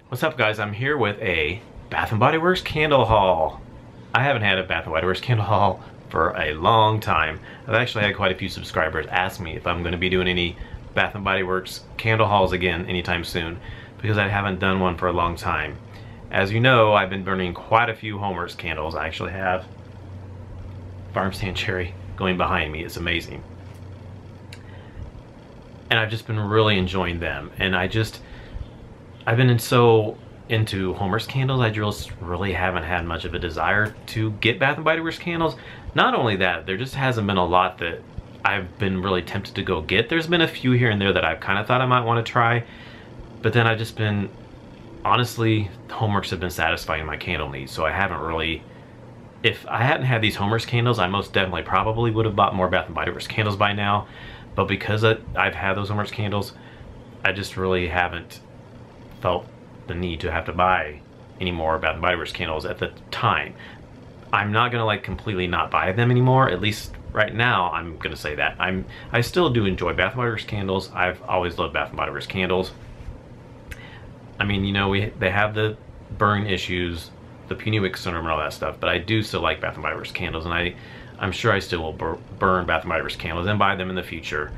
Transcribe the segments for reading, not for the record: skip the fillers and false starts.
What's up, guys? I'm here with a Bath & Body Works candle haul. I haven't had a Bath & Body Works candle haul for a long time. I've actually had quite a few subscribers ask me if I'm going to be doing any Bath & Body Works candle hauls again anytime soon, because I haven't done one for a long time. As you know, I've been burning quite a few Homeworks candles. I actually have Farm Stand Cherry going behind me. It's amazing. And I've just been really enjoying them. And I've been so into Homeworks candles, I just really haven't had much of a desire to get Bath & Body Works candles. Not only that, there just hasn't been a lot that I've been really tempted to go get. There's been a few here and there that I've kind of thought I might want to try, but then I've just been, honestly, Homeworks have been satisfying my candle needs, so I haven't really, if I hadn't had these Homeworks candles, I most definitely probably would have bought more Bath & Body Works candles by now, but because I've had those Homeworks candles, I just really haven't felt the need to have to buy any more Bath & Body Works candles at the time. I'm not gonna like completely not buy them anymore, at least right now. I'm gonna say that I still do enjoy Bath & Body Works candles. I've always loved Bath & Body Works candles. I mean, you know, they have the burn issues, the puny wick syndrome and all that stuff, but I do still like Bath & Body Works candles, and I'm sure I still will burn Bath & Body Works candles and buy them in the future.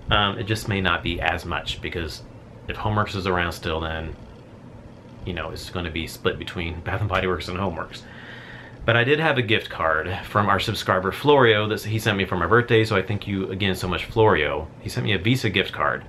It just may not be as much, because if Homeworks is around still, then you know it's going to be split between Bath & Body Works and Homeworks. But I did have a gift card from our subscriber Florio that he sent me for my birthday, so I thank you again so much, Florio. He sent me a Visa gift card.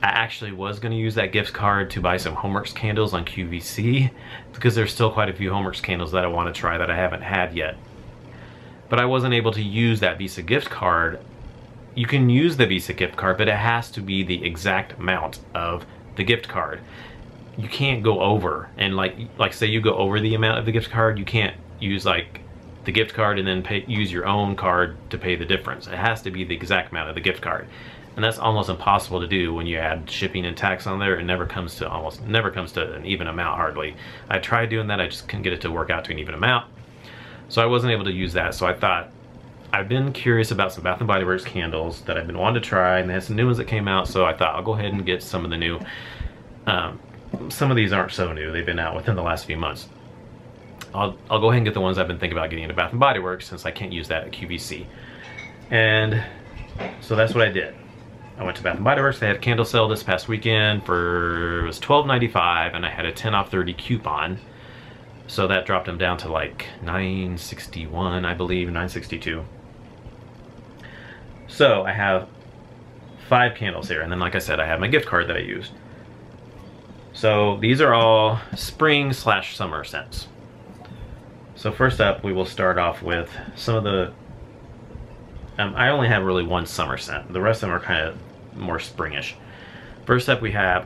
I actually was going to use that gift card to buy some Homeworks candles on QVC, because there's still quite a few Homeworks candles that I want to try that I haven't had yet. But I wasn't able to use that Visa gift card. You can use the Visa gift card, but it has to be the exact amount of the gift card. You can't go over, and like say you go over the amount of the gift card, you can't use like the gift card and then use your own card to pay the difference. It has to be the exact amount of the gift card, and that's almost impossible to do when you add shipping and tax on there. It almost never comes to an even amount, hardly. I tried doing that, I just couldn't get it to work out to an even amount, so I wasn't able to use that. So I thought, I've been curious about some Bath & Body Works candles that I've been wanting to try, and they had some new ones that came out, so I thought I'll go ahead and get some of the new. Some of these aren't so new, they've been out within the last few months. I'll go ahead and get the ones I've been thinking about getting into Bath & Body Works, since I can't use that at QVC. And so that's what I did. I went to Bath & Body Works. They had a candle sale this past weekend for, it was $12.95, and I had a 10 off 30 coupon. So that dropped them down to like $9.61, I believe, $9.62. So I have 5 candles here, and then like I said, I have my gift card that I used. So these are all spring/summer scents. So first up, we will start off with some of the, I only have really one summer scent. The rest of them are kind of more springish. First up, we have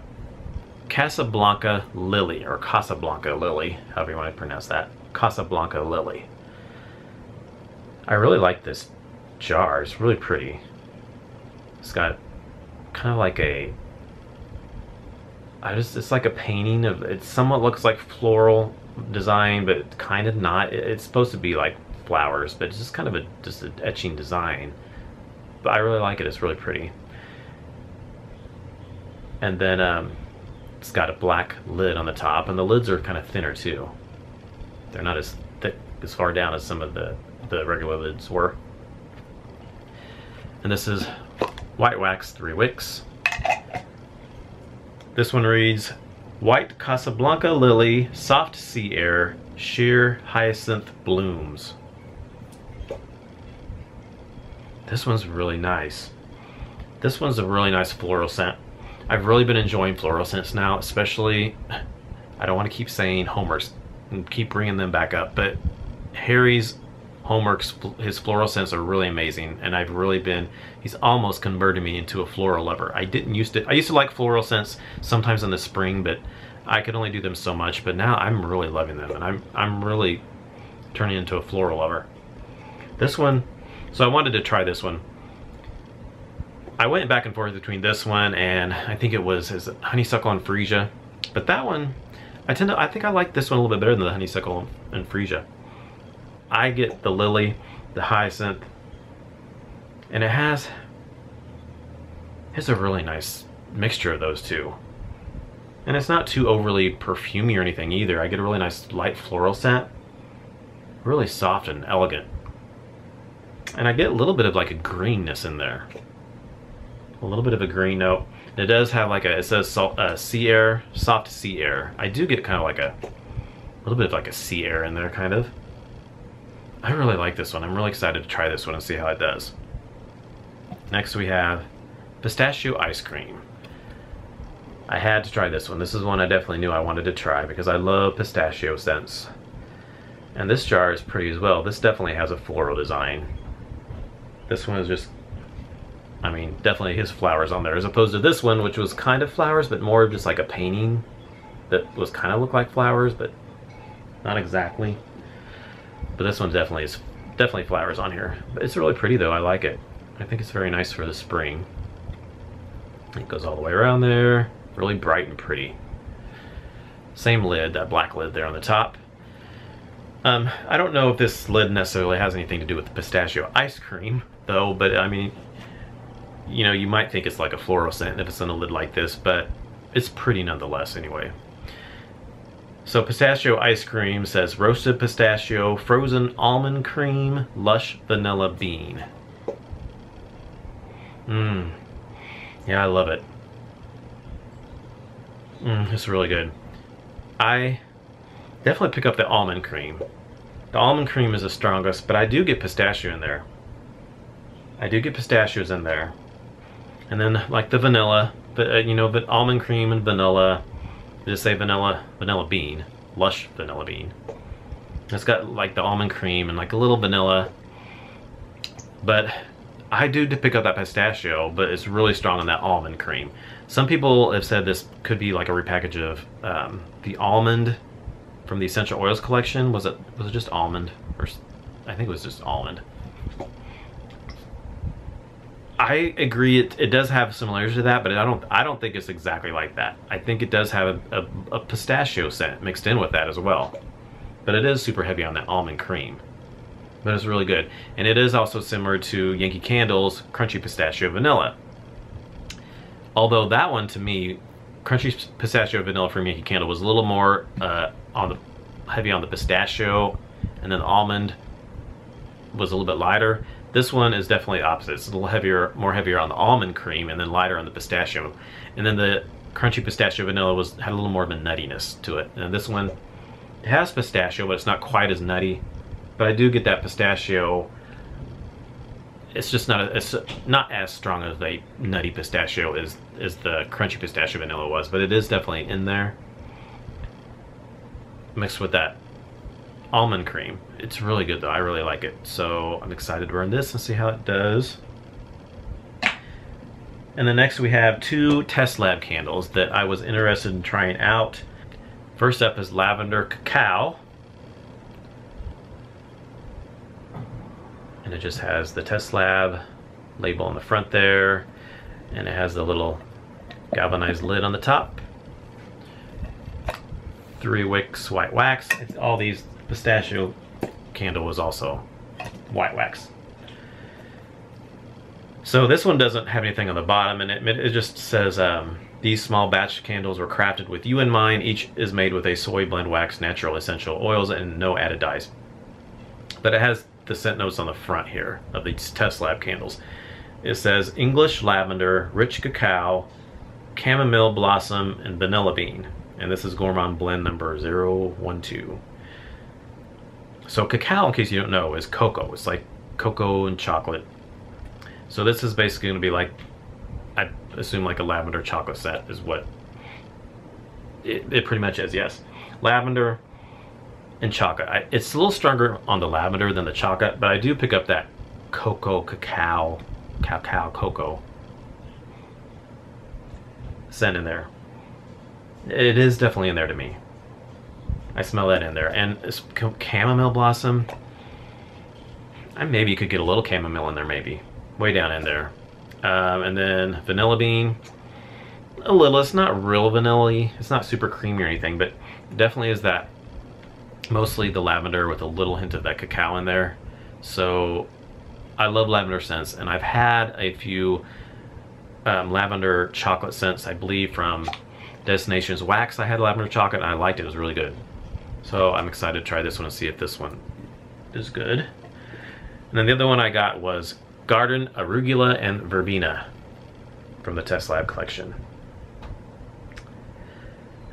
Casablanca Lily, or Casablanca Lily, however you want to pronounce that. Casablanca Lily. I really like this jar. It's really pretty. It's got kind of like a, it's like a painting of, it somewhat looks like floral design, but kind of not. It's supposed to be like flowers, but it's just kind of just an etching design. But I really like it. It's really pretty. And then it's got a black lid on the top, and the lids are kind of thinner too. They're not as thick, as far down as some of the regular lids were. And this is White Wax 3 Wicks. This one reads, White Casablanca Lily, Soft Sea Air, Sheer Hyacinth Blooms. This one's really nice. This one's a really nice floral scent. I've really been enjoying floral scents now, especially, I don't want to keep saying Homeworks and keep bringing them back up, but Harry's Homeworks, his floral scents are really amazing, and I've really been, he's almost converted me into a floral lover. I used to like floral scents sometimes in the spring, but I could only do them so much, but now I'm really loving them, and I'm really turning into a floral lover. This one, so I wanted to try this one. I went back and forth between this one and I think it was honeysuckle and freesia, but that one, I think I like this one a little bit better than the honeysuckle and freesia. I get the lily, the hyacinth, and it has a really nice mixture of those two. And it's not too overly perfumey or anything either. I get a really nice light floral scent. Really soft and elegant. And I get a little bit of like a greenness in there. A little bit of a green note. It does have like a, it says sea air, soft sea air. I do get kind of like a little bit of like a sea air in there, kind of. I really like this one. I'm really excited to try this one and see how it does. Next we have Pistachio Ice Cream. I had to try this one. This is one I definitely knew I wanted to try because I love pistachio scents. And this jar is pretty as well. This definitely has a floral design. This one is just, I mean, definitely his flowers on there, as opposed to this one, which was kind of flowers, but more just like a painting that was kind of looked like flowers, but not exactly. But this one definitely is definitely flowers on here. But it's really pretty though. I like it. I think it's very nice for the spring. It goes all the way around there. Really bright and pretty. Same lid, that black lid there on the top. I don't know if this lid necessarily has anything to do with the pistachio ice cream, though, but I mean, you know, you might think it's like a floral scent if it's in a lid like this, but it's pretty nonetheless anyway. So pistachio ice cream says roasted pistachio, frozen almond cream, lush vanilla bean. Yeah, I love it. It's really good. I definitely pick up the almond cream. The almond cream is the strongest, but I do get pistachio in there. I do get pistachios in there. And then like the vanilla, but you know, but almond cream and vanilla, just say vanilla bean, lush vanilla bean. It's got like the almond cream and like a little vanilla. But I do pick up that pistachio, but it's really strong on that almond cream. Some people have said this could be like a repackage of the almond from the essential oils collection. Was it just almond? Or I think it was just almond. I agree. It does have similarities to that, but I don't think it's exactly like that. I think it does have a pistachio scent mixed in with that as well. But it is super heavy on that almond cream. But it's really good. And it is also similar to Yankee Candle's Crunchy Pistachio Vanilla. Although that one, to me, Crunchy Pistachio Vanilla from Yankee Candle was a little more heavy on the pistachio, and then the almond was a little bit lighter. This one is definitely the opposite. It's a little heavier, more heavier on the almond cream, and then lighter on the pistachio. And then the Crunchy Pistachio Vanilla had a little more of a nuttiness to it. And this one, it has pistachio, but it's not quite as nutty. But I do get that pistachio. It's just not it's not as strong as the nutty pistachio as the Crunchy Pistachio Vanilla was, but it is definitely in there mixed with that almond cream. It's really good though. I really like it. So I'm excited to burn this and see how it does. And then next we have two test lab candles that I was interested in trying out. First up is Lavender Cacao. And it just has the test lab label on the front there, and it has the little galvanized lid on the top. 3 wicks white wax. All these pistachio candle was also white wax. So this one doesn't have anything on the bottom, and it just says these small batch candles were crafted with you in mind. Each is made with a soy blend wax, natural essential oils, and no added dyes. But it has the scent notes on the front here of these test lab candles. It says English lavender, rich cacao, chamomile blossom, and vanilla bean. And this is Gourmand blend number 012. So cacao, in case you don't know, is cocoa. It's like cocoa and chocolate. So this is basically going to be like, I assume like a lavender chocolate set is what it pretty much is, yes. Lavender and chocolate. It's a little stronger on the lavender than the chocolate, but I do pick up that cocoa scent in there. It is definitely in there to me. I smell that in there. And it's chamomile blossom. I maybe could get a little chamomile in there, maybe. Way down in there. And then vanilla bean. A little. It's not real vanilla-y. It's not super creamy or anything, but it definitely is that. Mostly the lavender with a little hint of that cacao in there. So I love lavender scents, and I've had a few lavender chocolate scents, I believe from Destinations Wax, I had lavender chocolate and I liked it. It was really good. So I'm excited to try this one and see if this one is good. And then the other one I got was Garden Arugula and Verbena from the Test Lab collection.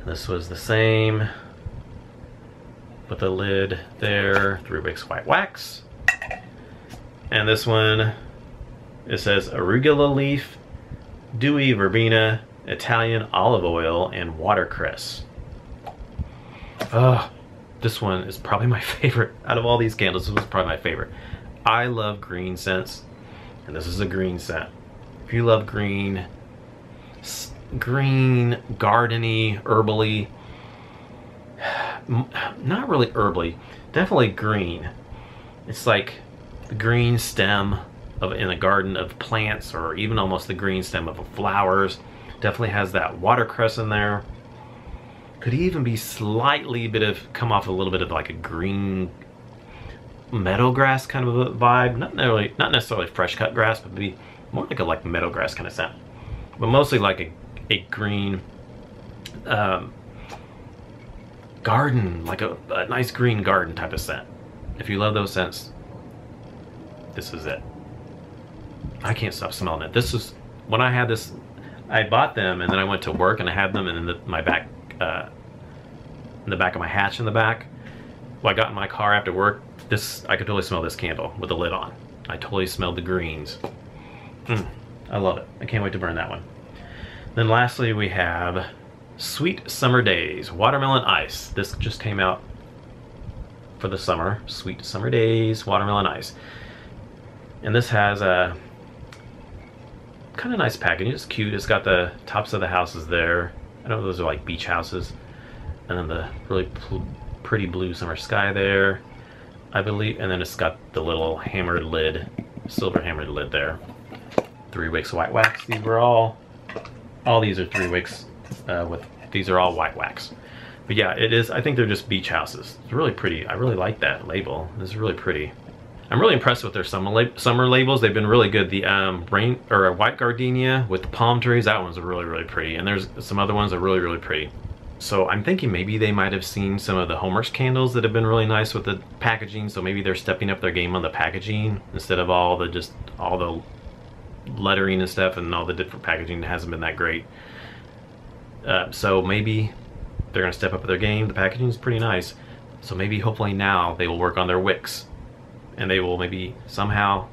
This was the same with the lid there, 3 Wicks white wax. And this one, it says arugula leaf, dewy verbena, Italian olive oil, and watercress. Oh, this one is probably my favorite. Out of all these candles, this was probably my favorite. I love green scents, and this is a green scent. If you love green, gardeny, herbally, not really herbally, definitely green. It's like the green stem in a garden of plants, or even almost the green stem of flowers. Definitely has that watercress in there. Could even be slightly come off a little bit of like a green meadow grass kind of a vibe. Not necessarily fresh cut grass, but maybe more like a meadow grass kind of scent. But mostly like a green garden, like a nice green garden type of scent. If you love those scents, this is it. I can't stop smelling it. This is, when I had this, I bought them and then I went to work and I had them in my back, in the back of my hatch in the back. When I got in my car after work, I could totally smell this candle with the lid on. I totally smelled the greens. I love it. I can't wait to burn that one. Then lastly, we have Sweet Summer Days Watermelon Ice. This just came out for the summer. Sweet Summer Days Watermelon Ice. And this has a kind of nice packaging. It's cute. It's got the tops of the houses there. I know those are like beach houses. And then the really pretty blue summer sky there, I believe. And then it's got the little hammered lid, silver hammered lid there. 3 Wicks white wax. These were all these are 3 Wicks these are all white wax. But yeah, it is, I think they're just beach houses. It's really pretty. I really like that label. This is really pretty. I'm really impressed with their summer labels. They've been really good. The white gardenia with the palm trees, that one's really, really pretty. And there's some other ones that are really, really pretty. So I'm thinking maybe they might have seen some of the Homer's candles that have been really nice with the packaging. So maybe they're stepping up their game on the packaging instead of all the lettering and stuff, and all the different packaging hasn't been that great. So maybe they're gonna step up their game. The packaging is pretty nice. So maybe hopefully now they will work on their wicks. And they will maybe somehow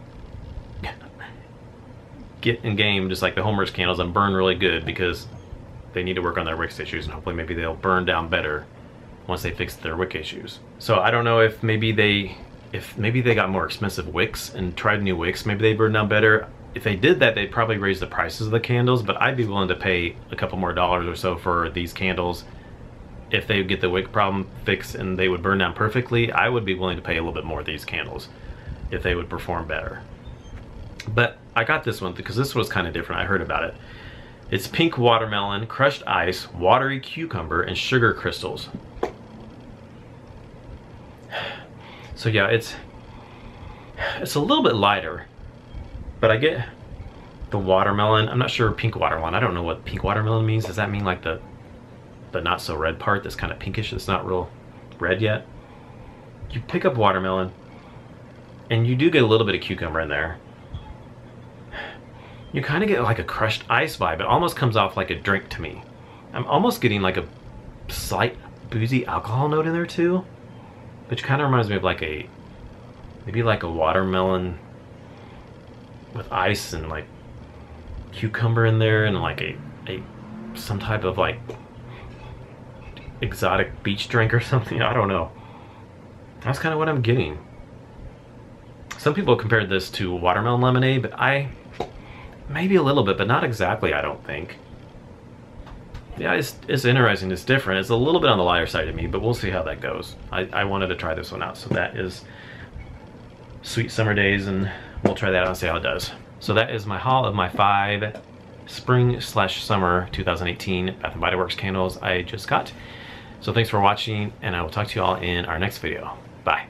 get in game just like the Homer's candles and burn really good, because they need to work on their wick issues, and hopefully maybe they'll burn down better once they fix their wick issues. So I don't know if maybe they got more expensive wicks and tried new wicks, maybe they burn down better. If they did that, they'd probably raise the prices of the candles, but I'd be willing to pay a couple more dollars or so for these candles. If they would get the wick problem fixed and they would burn down perfectly, I would be willing to pay a little bit more of these candles if they would perform better. But I got this one because this was kind of different. I heard about it. It's pink watermelon, crushed ice, watery cucumber, and sugar crystals. So yeah, it's a little bit lighter, but I get the watermelon. I'm not sure pink watermelon. I don't know what pink watermelon means. Does that mean like the not so red part that's kind of pinkish, it's not real red yet? You pick up watermelon and you do get a little bit of cucumber in there. You kind of get like a crushed ice vibe. It almost comes off like a drink to me. I'm almost getting like a slight boozy alcohol note in there too, which kind of reminds me of like maybe like a watermelon with ice and like cucumber in there, and like some type of like exotic beach drink or something. I don't know. That's kind of what I'm getting. Some people compared this to watermelon lemonade, but maybe a little bit, but not exactly, I don't think. Yeah, it's interesting. It's different. It's a little bit on the lighter side of me, but we'll see how that goes. I wanted to try this one out. So that is Sweet Summer Days, and we'll try that out and see how it does. So that is my haul of my 5 spring/summer 2018 Bath & Body Works candles I just got. So thanks for watching, and I will talk to you all in our next video. Bye.